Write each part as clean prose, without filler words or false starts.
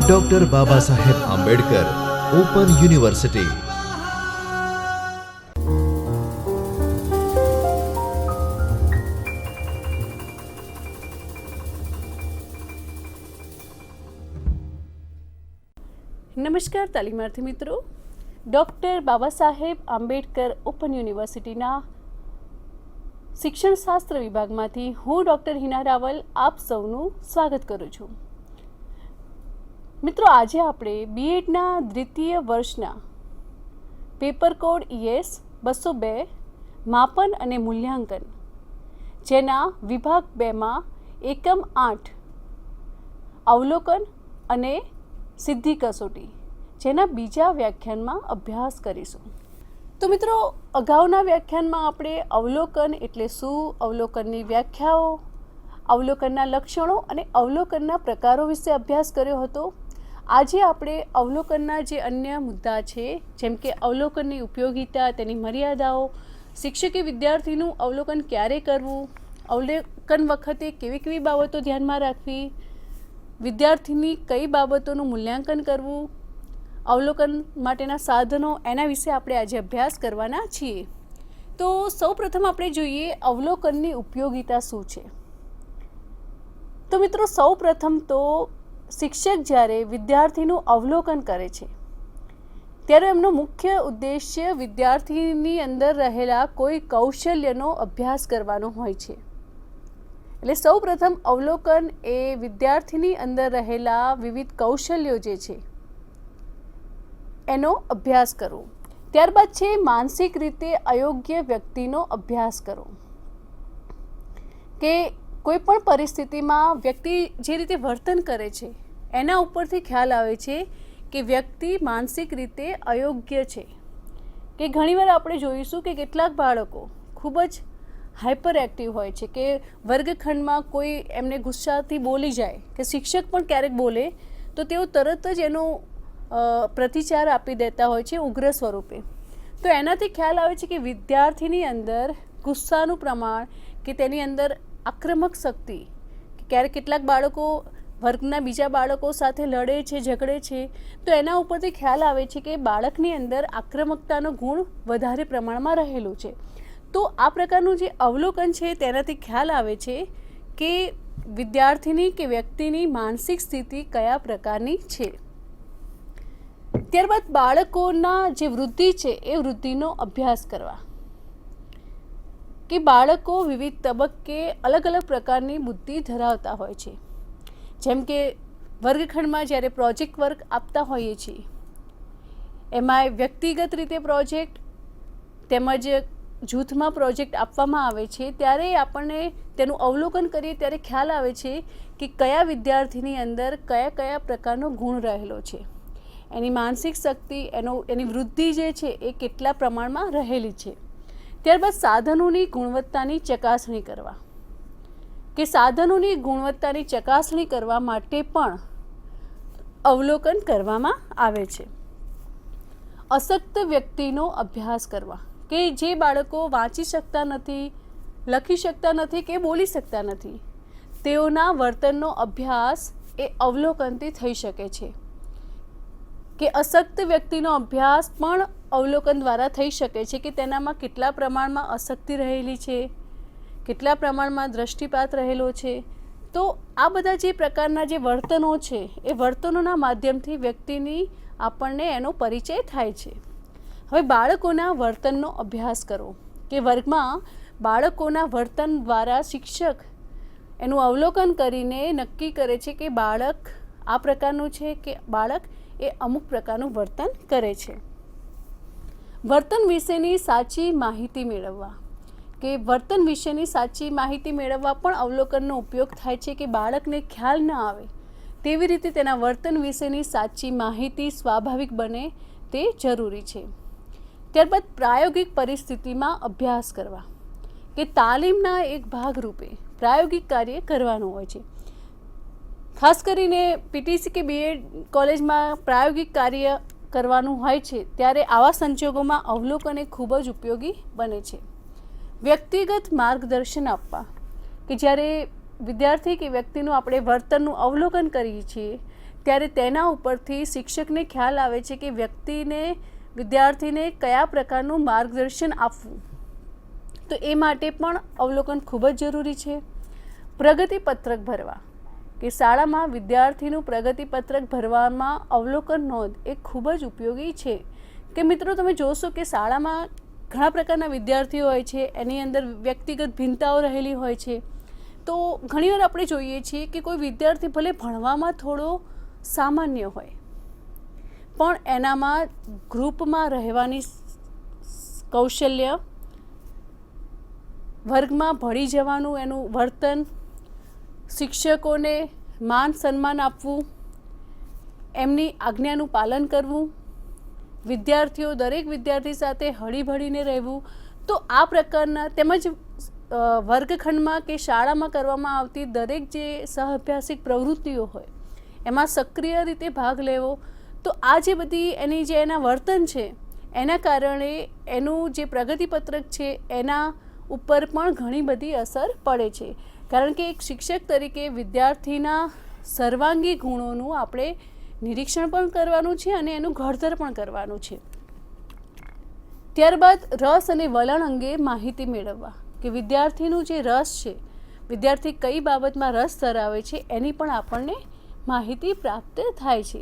Doctor Baba Saheb Ambedkar open university. નમસ્કાર તાલીમાર્થી મિત્રો, doctor Baba Saheb Ambedkar open યુનિવર્સિટીના શિક્ષણશાસ્ત્ર વિભાગમાંથી હું ડૉક્ટર હિના રાવલ આપ સૌનું સ્વાગત કરું છું। મિત્રો, આજે આપણે બીએડના દ્વિતીય વર્ષના પેપર કોડ ES 202 માપન અને મૂલ્યાંકન જેના વિભાગ 2માં એકમ 8 અવલોકન અને સિદ્ધિ કસોટી જેના બીજા વ્યાખ્યાનમાં અભ્યાસ કરીશું। તો મિત્રો, અગાઉના વ્યાખ્યાનમાં આપણે અવલોકન એટલે શું, અવલોકનની વ્યાખ્યાઓ, અવલોકનના લક્ષણો અને અવલોકનના પ્રકારો વિશે અભ્યાસ કર્યો હતો। આજે આપણે અવલોકનના જે અન્ય મુદ્દા છે, જેમ કે અવલોકનની ઉપયોગિતા, તેની મર્યાદાઓ, શિક્ષકે વિદ્યાર્થીનું અવલોકન ક્યારે કરવું, અવલોકન વખતે કેવી કેવી બાબતો ધ્યાનમાં રાખવી, વિદ્યાર્થીની કઈ બાબતોનું મૂલ્યાંકન કરવું, અવલોકન માટેના સાધનો, એના વિશે આપણે આજે અભ્યાસ કરવાના છીએ। તો સૌપ્રથમ આપણે જોઈએ અવલોકનની ઉપયોગિતા શું છે। તો મિત્રો, સૌપ્રથમ તો શિક્ષક જ્યારે વિદ્યાર્થીનું અવલોકન કરે છે ત્યારે એમનો મુખ્ય ઉદ્દેશ્ય વિદ્યાર્થીની અંદર રહેલા કોઈ કૌશલ્યનો અભ્યાસ કરવાનો હોય છે। એટલે સૌપ્રથમ અવલોકન એ વિદ્યાર્થીની અંદર રહેલા વિવિધ કૌશલ્યો જે છે એનો અભ્યાસ કરવો। ત્યારબાદ છે માનસિક રીતે અયોગ્ય વ્યક્તિનો અભ્યાસ કરવો, કે કોઈ પણ પરિસ્થિતિમાં વ્યક્તિ જે રીતે વર્તન કરે છે એના ઉપરથી ખ્યાલ આવે છે કે વ્યક્તિ માનસિક રીતે અયોગ્ય છે। કે ઘણીવાર આપણે જોઈશું કે કેટલાક બાળકો ખૂબ જ હાઇપર એક્ટિવ હોય છે, કે વર્ગખંડમાં કોઈ એમને ગુસ્સાથી બોલી જાય કે શિક્ષક પણ ક્યારેક બોલે તો તેઓ તરત જ એનો પ્રતિચાર આપી દેતા હોય છે ઉગ્ર સ્વરૂપે। તો એનાથી ખ્યાલ આવે છે કે વિદ્યાર્થીની અંદર ગુસ્સાનું પ્રમાણ, કે તેની અંદર આક્રમક શક્તિ, ક્યારેક કેટલાક બાળકો વર્ગના બીજા બાળકો સાથે લડે છે, ઝઘડે છે, તો એના ઉપરથી ખ્યાલ આવે છે કે બાળકની અંદર આક્રમકતાનો ગુણ વધારે પ્રમાણમાં રહેલું છે। તો આ પ્રકારનું જે અવલોકન છે તેનાથી ખ્યાલ આવે છે કે વિદ્યાર્થીની કે વ્યક્તિની માનસિક સ્થિતિ કયા પ્રકારની છે। ત્યારબાદ બાળકોના જે વૃદ્ધિ છે એ વૃદ્ધિનો અભ્યાસ કરવા, કે બાળકો વિવિધ તબક્કે અલગ અલગ પ્રકારની બુદ્ધિ ધરાવતા હોય છે। જેમ કે વર્ગખંડમાં જ્યારે પ્રોજેક્ટ વર્ક આપતા હોઈએ છીએ એમાં વ્યક્તિગત રીતે પ્રોજેક્ટ તેમજ જૂથમાં પ્રોજેક્ટ આપવામાં આવે છે, ત્યારે આપણને તેનું અવલોકન કરીએ ત્યારે ખ્યાલ આવે છે કે કયા વિદ્યાર્થીની અંદર કયા કયા પ્રકારનો ગુણ રહેલો છે, એની માનસિક શક્તિ, એની વૃદ્ધિ જે છે એ કેટલા પ્રમાણમાં રહેલી છે। ત્યારબાદ સાધનોની ગુણવત્તાની ચકાસણી કરવા, કે સાધનોની ગુણવત્તાની ચકાસણી કરવા માટે પણ અવલોકન કરવામાં આવે છે। અશક્ત વ્યક્તિનો અભ્યાસ કરવા, કે જે બાળકો વાંચી શકતા નથી, લખી શકતા નથી કે બોલી શકતા નથી, તેઓના વર્તનનો અભ્યાસ એ અવલોકનથી થઈ શકે છે। કે અશક્ત વ્યક્તિનો અભ્યાસ પણ અવલોકન દ્વારા થઈ શકે છે, કે તેનામાં કેટલા પ્રમાણમાં અશક્તિ રહેલી છે, કેટલા પ્રમાણમાં દૃષ્ટિપાત રહેલો છે। તો આ બધા જે પ્રકારના જે વર્તનો છે એ વર્તનોના માધ્યમથી વ્યક્તિની આપણને એનો પરિચય થાય છે। હવે બાળકોના વર્તનનો અભ્યાસ કરવો, કે વર્ગમાં બાળકોના વર્તન દ્વારા શિક્ષક એનું અવલોકન કરીને નક્કી કરે છે કે બાળક આ પ્રકારનું છે, કે બાળક એ અમુક પ્રકારનું વર્તન કરે છે। વર્તન વિશેની સાચી માહિતી મેળવવા, કે વર્તન વિશેની સાચી માહિતી મેળવવા પણ અવલોકનનો ઉપયોગ થાય છે, કે બાળકને ખ્યાલ ન આવે તેવી રીતે તેના વર્તન વિશેની સાચી માહિતી સ્વાભાવિક બને તે જરૂરી છે। ત્યારબાદ પ્રાયોગિક પરિસ્થિતિમાં અભ્યાસ કરવા, કે તાલીમના એક ભાગરૂપે પ્રાયોગિક કાર્ય કરવાનું હોય છે। ખાસ કરીને પીટીસી કે બીએડ કોલેજમાં પ્રાયોગિક કાર્ય કરવાનું હોય છે ત્યારે આવા સંજોગોમાં અવલોકન એ ખૂબ જ ઉપયોગી બને છે। વ્યક્તિગત માર્ગદર્શન આપવા, કે જ્યારે વિદ્યાર્થી કે વ્યક્તિનું આપણે વર્તનનું અવલોકન કરીએ છીએ ત્યારે તેના ઉપરથી શિક્ષકને ખ્યાલ આવે છે કે વિદ્યાર્થીને કયા પ્રકારનું માર્ગદર્શન આપવું. તો એ માટે પણ અવલોકન ખૂબ જ જરૂરી છે. પ્રગતિપત્રક ભરવા કે શાળામાં વિદ્યાર્થીનું પ્રગતિપત્રક ભરવામાં અવલોકન નોંધ એ ખૂબ જ ઉપયોગી છે. કે મિત્રો તમે જોશો કે શાળામાં ઘણા પ્રકારના વિદ્યાર્થીઓ હોય છે, એની અંદર વ્યક્તિગત ભિન્નતાઓ રહેલી હોય છે. તો ઘણીવાર આપણે જોઈએ છીએ કે કોઈ વિદ્યાર્થી ભલે ભણવામાં થોડો સામાન્ય હોય પણ એનામાં ગ્રુપમાં રહેવાની કૌશલ્ય, વર્ગમાં ભળી જવાનું એનું વર્તન, શિક્ષકોને માન સન્માન આપવું, એમની આજ્ઞાનું પાલન કરવું, દરેક વિદ્યાર્થી સાથે હળીભળીને રહેવું. તો આ પ્રકારના તેમજ વર્ગખંડમાં કે શાળામાં કરવામાં આવતી દરેક જે સહઅભ્યાસિક પ્રવૃત્તિઓ હોય એમાં સક્રિય રીતે ભાગ લેવો. તો આ જે બધી એના વર્તન છે એના કારણે એનું જે પ્રગતિપત્રક છે એના ઉપર પણ ઘણી બધી અસર પડે છે. કારણ કે એક શિક્ષક તરીકે વિદ્યાર્થીના સર્વાંગી ગુણોનું આપણે નિરીક્ષણ પણ કરવાનું છે અને એનું ઘડતર પણ કરવાનું છે. ત્યારબાદ રસ અને વલણ અંગે માહિતી મેળવવા કે વિદ્યાર્થીનું જે રસ છે, વિદ્યાર્થી કઈ બાબતમાં રસ ધરાવે છે એની પણ આપણને માહિતી પ્રાપ્ત થાય છે.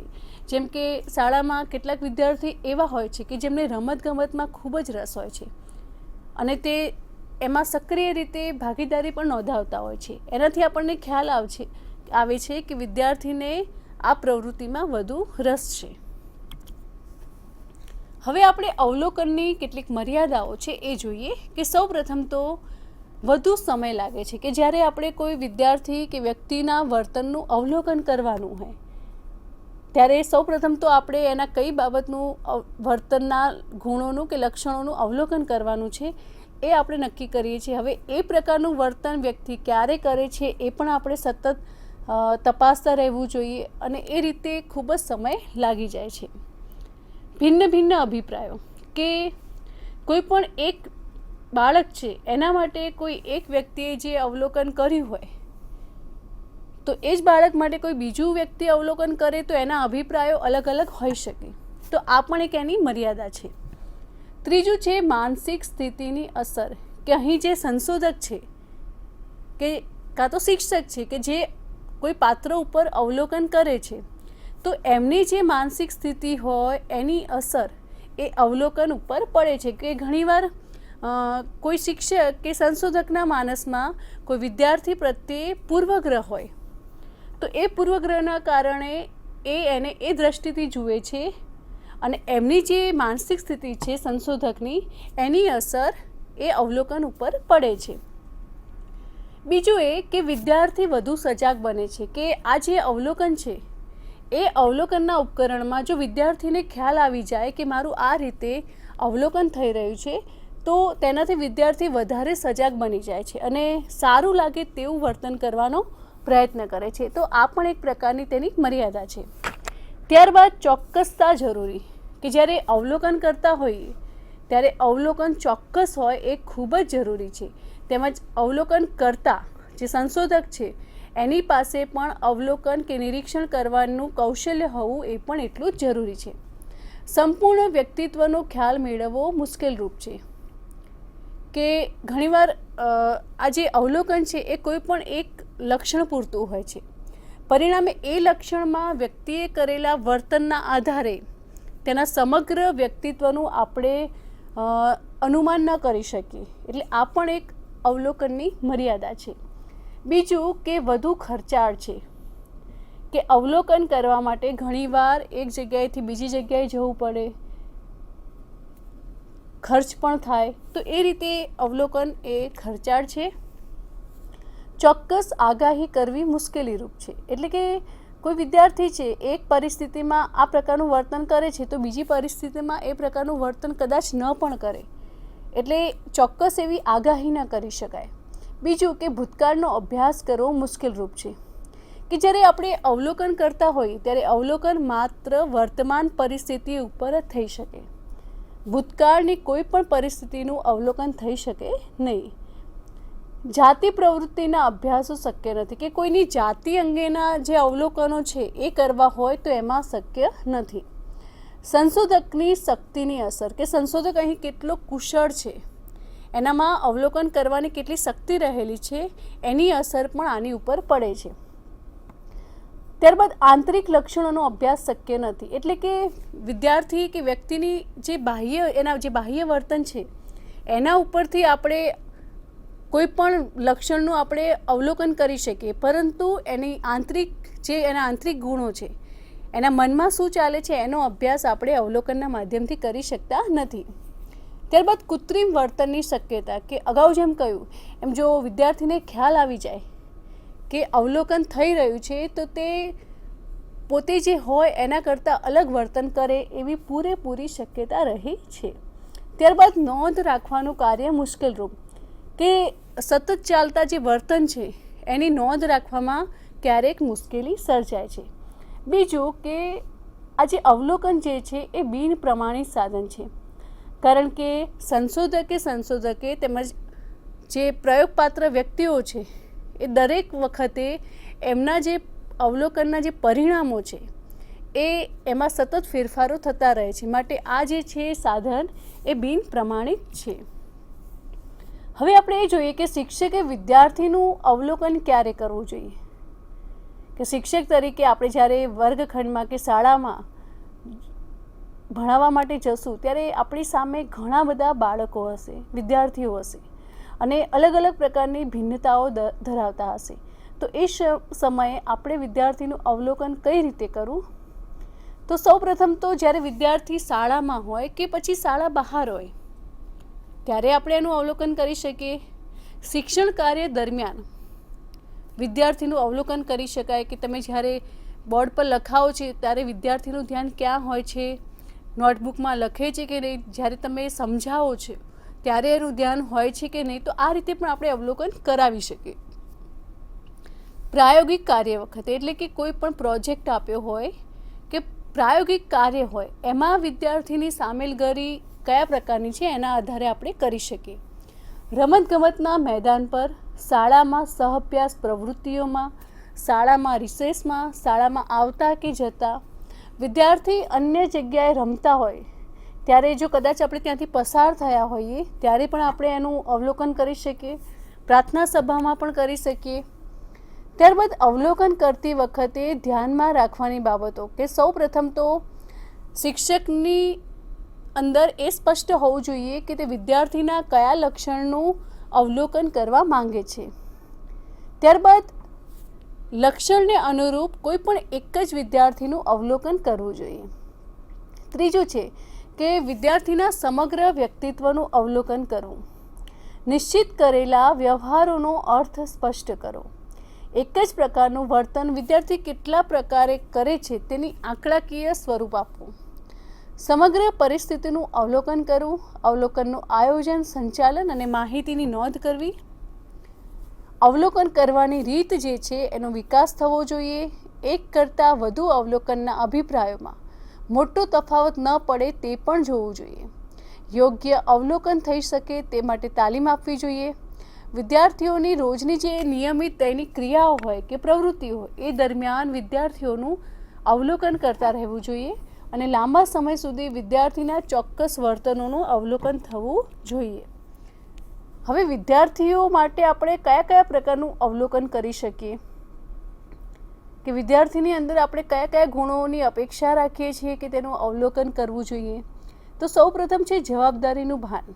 જેમ કે શાળામાં કેટલાક વિદ્યાર્થી એવા હોય છે કે જેમને રમતગમતમાં ખૂબ જ રસ હોય છે અને તે એમાં સક્રિય રીતે ભાગીદારી પણ નોંધાવતા હોય છે. એનાથી આપણને ખ્યાલ આવે છે કે વિદ્યાર્થીને આ પ્રવૃત્તિમાં વધુ રસ છે. હવે આપણે અવલોકનની કેટલીક મર્યાદાઓ છે એ જોઈએ કે સૌપ્રથમ તો વધુ સમય લાગે છે કે જ્યારે આપણે કોઈ વિદ્યાર્થી કે વ્યક્તિના વર્તનનું અવલોકન કરવાનું હોય ત્યારે સૌપ્રથમ તો આપણે એના કઈ બાબતનું વર્તનના ગુણોનું કે લક્ષણોનું અવલોકન કરવાનું છે એ આપણે નક્કી કરીએ છીએ. હવે એ પ્રકારનું વર્તન વ્યક્તિ ક્યારે કરે છે એ પણ આપણે સતત તપાસતા રહેવું જોઈએ અને એ રીતે ખૂબ જ સમય લાગી જાય છે. ભિન્ન અભિપ્રાયો કે કોઈ પણ એક બાળક છે એના માટે કોઈ એક વ્યક્તિએ જે અવલોકન કર્યું હોય તો એ જ બાળક માટે કોઈ બીજું વ્યક્તિ અવલોકન કરે તો એના અભિપ્રાયો અલગ અલગ હોઈ શકે. તો આ પણ એક એની મર્યાદા છે. ત્રીજું છે માનસિક સ્થિતિની અસર કે અહીં જે સંશોધક છે કે કાં તો શિક્ષક છે કે જે કોઈ પાત્ર ઉપર અવલોકન કરે છે તો એમની જે માનસિક સ્થિતિ હોય એની અસર એ અવલોકન ઉપર પડે છે. કે ઘણીવાર કોઈ શિક્ષક કે સંશોધકના માનસમાં કોઈ વિદ્યાર્થી પ્રત્યે પૂર્વગ્રહ હોય તો એ પૂર્વગ્રહના કારણે એને એ દ્રષ્ટિથી જુએ છે અને એમની જે માનસિક સ્થિતિ છે સંશોધકની એની અસર એ અવલોકન ઉપર પડે છે. બીજું એ કે વિદ્યાર્થી વધુ સજાગ બને છે કે આ જે અવલોકન છે એ અવલોકનના ઉપકરણમાં જો વિદ્યાર્થીને ખ્યાલ આવી જાય કે મારું આ રીતે અવલોકન થઈ રહ્યું છે તો તેનાથી વિદ્યાર્થી વધારે સજાગ બની જાય છે અને સારું લાગે તેવું વર્તન કરવાનો પ્રયત્ન કરે છે. તો આ પણ એક પ્રકારની તેની મર્યાદા છે. ત્યારબાદ ચોક્કસતા જરૂરી કે જ્યારે અવલોકન કરતા હોઈએ ત્યારે અવલોકન ચોક્કસ હોય એ ખૂબ જ જરૂરી છે. તેમજ અવલોકન કરતા જે સંશોધક છે એની પાસે પણ અવલોકન કે નિરીક્ષણ કરવાનું કૌશલ્ય હોવું એ પણ એટલું જ જરૂરી છે. સંપૂર્ણ વ્યક્તિત્વનો ખ્યાલ મેળવવો મુશ્કેલરૂપ છે કે ઘણીવાર આ જે અવલોકન છે એ કોઈ પણ એક લક્ષણ પૂરતું હોય છે. પરિણામે એ લક્ષણમાં વ્યક્તિએ કરેલા વર્તનના આધારે તેના સમગ્ર વ્યક્તિત્વનું આપણે અનુમાન ન કરી શકીએ. એટલે આ પણ એક અવલોકનની મર્યાદા છે. બીજું કે વધુ ખર્ચાળ છે કે અવલોકન કરવા માટે ઘણીવાર એક જગ્યાએથી બીજી જગ્યાએ જવું પડે, ખર્ચ પણ થાય, તો એ રીતે અવલોકન એ ખર્ચાળ છે. ચોક્કસ આગાહી કરવી મુશ્કેલીરૂપ છે એટલે કે કોઈ વિદ્યાર્થી છે એક પરિસ્થિતિમાં આ પ્રકારનું વર્તન કરે છે તો બીજી પરિસ્થિતિમાં એ પ્રકારનું વર્તન કદાચ ન પણ કરે, એટલે ચોક્કસ એવી આગાહી ન કરી શકાય. બીજું કે ભૂતકાળનો અભ્યાસ કરવો મુશ્કેલરૂપ છે કે જ્યારે આપણે અવલોકન કરતા હોઈએ ત્યારે અવલોકન માત્ર વર્તમાન પરિસ્થિતિ ઉપર જ થઈ શકે, ભૂતકાળની કોઈ પણ પરિસ્થિતિનું અવલોકન થઈ શકે નહીં. જાતિ પ્રવૃત્તિના અભ્યાસો શક્ય નથી, કે કોઈની જાતિ અંગેના જે અવલોકનો છે એ કરવા હોય તો એમાં શક્ય નથી. સંશોધકની શક્તિની અસર, કે સંશોધક અહીં કેટલો કુશળ છે, એનામાં અવલોકન કરવાની કેટલી શક્તિ રહેલી છે, એની અસર પણ આની ઉપર પડે છે. ત્યારબાદ આંતરિક લક્ષણોનો અભ્યાસ શક્ય નથી, એટલે કે વિદ્યાર્થી કે વ્યક્તિની જે બાહ્ય વર્તન છે એના ઉપરથી આપણે કોઈ પણ લક્ષણનું આપણે અવલોકન કરી શકીએ, પરંતુ એના આંતરિક ગુણો છે, એના મનમાં શું ચાલે છે એનો અભ્યાસ આપણે અવલોકનના માધ્યમથી કરી શકતા નથી. ત્યારબાદ કૃત્રિમ વર્તનની શક્યતા, કે અગાઉ જેમ કહ્યું એમ જો વિદ્યાર્થીને ખ્યાલ આવી જાય કે અવલોકન થઈ રહ્યું છે તો તે પોતે જે હોય એના કરતાં અલગ વર્તન કરે એવી પૂરેપૂરી શક્યતા રહી છે. ત્યારબાદ નોંધ રાખવાનું કાર્ય મુશ્કેલરૂપ, કે સતત ચાલતા જે વર્તન છે એની નોંધ રાખવામાં ક્યારેક મુશ્કેલી સર્જાય છે. બીજું કે આ જે અવલોકન જે છે એ બિન પ્રમાણિત સાધન છે, કારણ કે સંશોધકે તેમજ જે પ્રયોગપાત્ર વ્યક્તિઓ છે એ દરેક વખતે એમના જે અવલોકનના જે પરિણામો છે એમાં સતત ફેરફારો થતા રહે છે, માટે આ જે છે સાધન એ બિન પ્રમાણિત છે. હવે આપણે એ જોઈએ કે શિક્ષકે વિદ્યાર્થીનું અવલોકન ક્યારે કરવું જોઈએ, કે શિક્ષક તરીકે આપણે જ્યારે વર્ગખંડમાં કે શાળામાં ભણાવવા માટે જશું ત્યારે આપણી સામે ઘણા બધા બાળકો હશે, વિદ્યાર્થીઓ હશે અને અલગ અલગ પ્રકારની ભિન્નતાઓ ધરાવતા હશે. તો એ સમયે આપણે વિદ્યાર્થીનું અવલોકન કઈ રીતે કરવું? તો સૌપ્રથમ તો જ્યારે વિદ્યાર્થી શાળામાં હોય કે પછી શાળા બહાર હોય ત્યારે આપણે એનું અવલોકન કરી શકીએ. શિક્ષણ કાર્ય દરમિયાન વિદ્યાર્થીનું અવલોકન કરી શકાય, કે તમે જ્યારે બોર્ડ પર લખાવો છે ત્યારે વિદ્યાર્થીનું ધ્યાન ક્યાં હોય છે, નોટબુકમાં લખે છે કે નહીં, જ્યારે તમે સમજાવો છો ત્યારે એનું ધ્યાન હોય છે કે નહીં. તો આ રીતે પણ આપણે અવલોકન કરાવી શકીએ. પ્રાયોગિક કાર્ય વખતે, એટલે કે કોઈ પણ પ્રોજેક્ટ આપ્યો હોય કે પ્રાયોગિક કાર્ય હોય એમાં વિદ્યાર્થીની સામેલગીરી કયા પ્રકારની છે એના આધારે આપણે કરી શકીએ. રમતગમતના મેદાન પર, શાળામાં સહઅભ્યાસ પ્રવૃત્તિઓમાં, શાળામાં રિસેસમાં, શાળામાં આવતા કે જતા, વિદ્યાર્થી અન્ય જગ્યાએ રમતા હોય ત્યારે જો કદાચ આપણે ત્યાંથી પસાર થયા હોઈએ ત્યારે પણ આપણે એનું અવલોકન કરી શકીએ. પ્રાર્થના સભામાં પણ કરી શકીએ. ત્યારબાદ અવલોકન કરતી વખતે ધ્યાનમાં રાખવાની બાબતો, કે સૌ પ્રથમ તો શિક્ષકની અંદર એ સ્પષ્ટ હોવું જોઈએ કે તે વિદ્યાર્થીના કયા લક્ષણનું અવલોકન કરવા માંગે છે. ત્યારબાદ લક્ષણને અનુરૂપ કોઈ પણ એક જ વિદ્યાર્થીનું અવલોકન કરવું જોઈએ. ત્રીજું છે કે વિદ્યાર્થીના સમગ્ર વ્યક્તિત્વનું અવલોકન કરવું. નિશ્ચિત કરેલા વ્યવહારોનો અર્થ સ્પષ્ટ કરો. એક જ પ્રકારનું વર્તન વિદ્યાર્થી કેટલા પ્રકારે કરે છે તેની આંકડાકીય સ્વરૂપ આપવું. સમગ્ર પરિસ્થિતિનું અવલોકન કરવું. અવલોકનનું આયોજન, સંચાલન અને માહિતીની નોંધ કરવી. અવલોકન કરવાની રીત જે છે એનો વિકાસ થવો જોઈએ. એક કરતાં વધુ અવલોકનના અભિપ્રાયોમાં મોટો તફાવત ન પડે તે પણ જોવું જોઈએ. યોગ્ય અવલોકન થઈ શકે તે માટે તાલીમ આપવી જોઈએ. વિદ્યાર્થીઓની રોજની જે નિયમિત દૈનિક ક્રિયાઓ હોય કે પ્રવૃત્તિ હોય એ દરમિયાન વિદ્યાર્થીઓનું અવલોકન કરતા રહેવું જોઈએ અને લાંબા સમય સુધી વિદ્યાર્થીના ચોક્કસ વર્તનોનું અવલોકન થવું જોઈએ. હવે વિદ્યાર્થીઓ માટે આપણે કયા કયા પ્રકારનું અવલોકન કરી શકીએ, કે વિદ્યાર્થીની અંદર આપણે કયા કયા ગુણોની અપેક્ષા રાખીએ છીએ કે તેનું અવલોકન કરવું જોઈએ. તો સૌપ્રથમ છે જવાબદારીનું ભાન,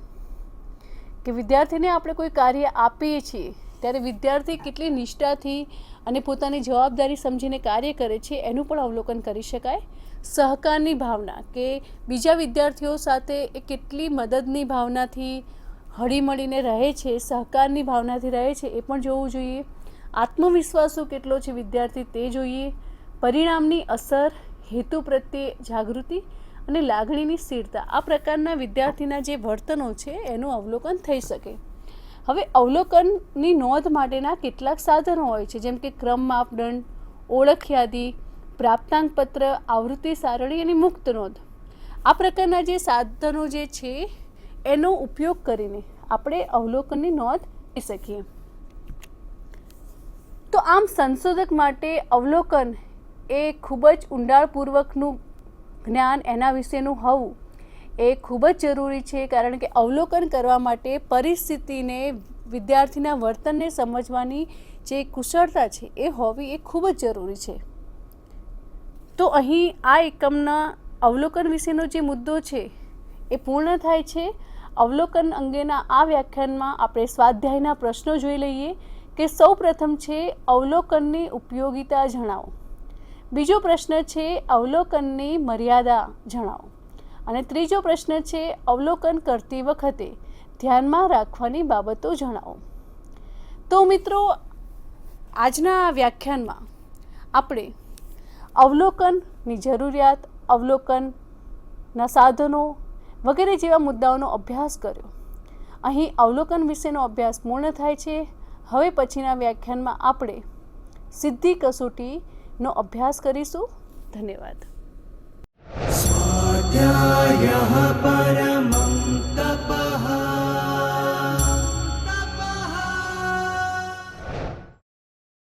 કે વિદ્યાર્થીને આપણે કોઈ કાર્ય આપીએ છીએ ત્યારે વિદ્યાર્થી કેટલી નિષ્ઠાથી અને પોતાની જવાબદારી સમજીને કાર્ય કરે છે એનું પણ અવલોકન કરી શકાય. સહકારની ભાવના, કે બીજા વિદ્યાર્થીઓ સાથે એ કેટલી મદદની ભાવનાથી હળીમળીને રહે છે, સહકારની ભાવનાથી રહે છે એ પણ જોવું જોઈએ. આત્મવિશ્વાસો કેટલો છે વિદ્યાર્થી તે જોઈએ. પરિણામની અસર, હેતુ પ્રત્યે જાગૃતિ અને લાગણીની સ્થિરતા, આ પ્રકારના વિદ્યાર્થીના જે વર્તનો છે એનું અવલોકન થઈ શકે. હવે અવલોકનની નોંધ માટેના કેટલાક સાધનો હોય છે, જેમ કે ક્રમ માપદંડ, ઓળખ યાદી, પ્રાપ્તાંક પત્ર, આવૃત્તિ સારણી અને મુક્ત નોંધ. આ પ્રકારના જે સાધનો જે છે એનો ઉપયોગ કરીને આપણે અવલોકનની નોંધ લઈ શકીએ. તો આમ સંશોધક માટે અવલોકન એ ખૂબ જ ઊંડાણપૂર્વકનું જ્ઞાન એના વિશેનું હોવું એ ખૂબ જ જરૂરી છે, કારણ કે અવલોકન કરવા માટે પરિસ્થિતિને, વિદ્યાર્થીના વર્તનને સમજવાની જે કુશળતા છે એ હોવી એ ખૂબ જ જરૂરી છે. તો અહીં આ એકમના અવલોકન વિશેનો જે મુદ્દો છે એ પૂર્ણ થાય છે. અવલોકન અંગેના આ વ્યાખ્યાનમાં આપણે સ્વાધ્યાયના પ્રશ્નો જોઈ લઈએ કે સૌ પ્રથમ છે અવલોકનની ઉપયોગિતા જણાવો. બીજો પ્રશ્ન છે અવલોકનની મર્યાદા જણાવો. અને ત્રીજો પ્રશ્ન છે અવલોકન કરતી વખતે ધ્યાનમાં રાખવાની બાબતો જણાવો. તો મિત્રો, આજના વ્યાખ્યાનમાં આપણે અવલોકનની જરૂરિયાત, અવલોકનના સાધનો વગેરે જેવા મુદ્દાઓનો અભ્યાસ કર્યો. અહીં અવલોકન વિશેનો અભ્યાસ પૂર્ણ થાય છે. હવે પછીના વ્યાખ્યાનમાં આપણે સિદ્ધિ કસોટીનો અભ્યાસ કરીશું. ધન્યવાદ. स्वाध्यायः